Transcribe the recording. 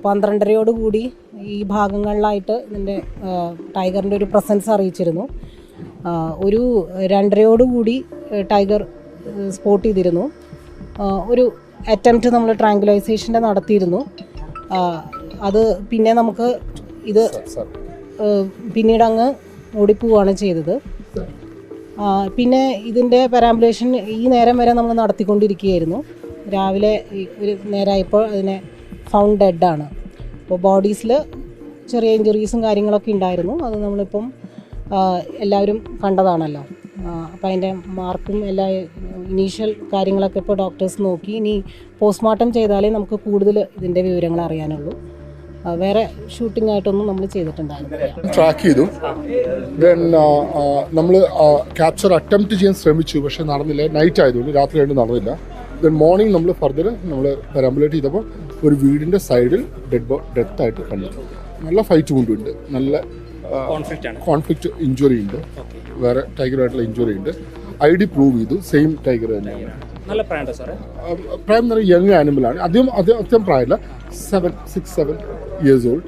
12:30 ഈ ഭാഗങ്ങളിലായിട്ട് ഇതിൻ്റെ ടൈഗറിൻ്റെ ഒരു പ്രസൻസ് അറിയിച്ചിരുന്നു. ഒരു 2:30 ടൈഗർ സ്പോട്ട് ചെയ്തിരുന്നു. ഒരു അറ്റംപ്റ്റ് നമ്മൾ ട്രാങ്കുലൈസേഷൻ്റെ നടത്തിയിരുന്നു. അത് പിന്നെ നമുക്ക് ഇത് പിന്നീട് അങ്ങ് ഓടിപ്പോവുകയാണ് ചെയ്തത്. പിന്നെ ഇതിൻ്റെ പെരാമ്പുലേഷൻ ഈ നേരം വരെ നമ്മൾ നടത്തിക്കൊണ്ടിരിക്കുകയായിരുന്നു. രാവിലെ ഒരു നേരമായപ്പോൾ അതിനെ ഫൗണ്ട് ഡെഡാണ്. അപ്പോൾ ബോഡീസിൽ ചെറിയ ഇഞ്ചുറീസും കാര്യങ്ങളൊക്കെ ഉണ്ടായിരുന്നു. അത് നമ്മളിപ്പം എല്ലാവരും കണ്ടതാണല്ലോ. അപ്പോൾ അതിൻ്റെ മാർക്കും എല്ലാ ഇനീഷ്യൽ കാര്യങ്ങളൊക്കെ ഇപ്പോൾ ഡോക്ടേഴ്സ് നോക്കി. ഇനി പോസ്റ്റ്മോർട്ടം ചെയ്താലേ നമുക്ക് കൂടുതൽ ഇതിൻ്റെ വിവരങ്ങൾ അറിയാനുള്ളൂ. വേറെ ഷൂട്ടിംഗ് ആയിട്ടൊന്നും നമ്മൾ ചെയ്തിട്ടുണ്ടായിരുന്നു. ട്രാക്ക് ചെയ്തു. ദെൻ നമ്മൾ ക്യാപ്ചർ അറ്റംപ്റ്റ് ചെയ്യാൻ ശ്രമിച്ചു, പക്ഷെ നടന്നില്ല. നൈറ്റ് ആയതുകൊണ്ട് രാത്രി ആയിട്ട് നടന്നില്ല. ദെൻ മോർണിംഗ് നമ്മൾ ഫർദർ നമ്മൾ പെരാമ്പുലേറ്റ് ചെയ്തപ്പോൾ ഒരു വീടിൻ്റെ സൈഡിൽ ഡെത്ത് ആയിട്ട് കണ്ടു. നല്ല ഫൈറ്റ് കൊണ്ടുണ്ട്, നല്ല കോൺഫ്ലിക്റ്റ് ഇഞ്ചുറി ഉണ്ട്, വേറെ ടൈഗറുമായിട്ടുള്ള ഇഞ്ചുറി ഉണ്ട്. ID പ്രൂവ് ചെയ്തു, സെയിം ടൈഗർ തന്നെയാണ്. പ്രായം എന്ന് പറഞ്ഞാൽ യങ് ആനിമലാണ്. അത്യം പ്രായമില്ല, 6-7 years old.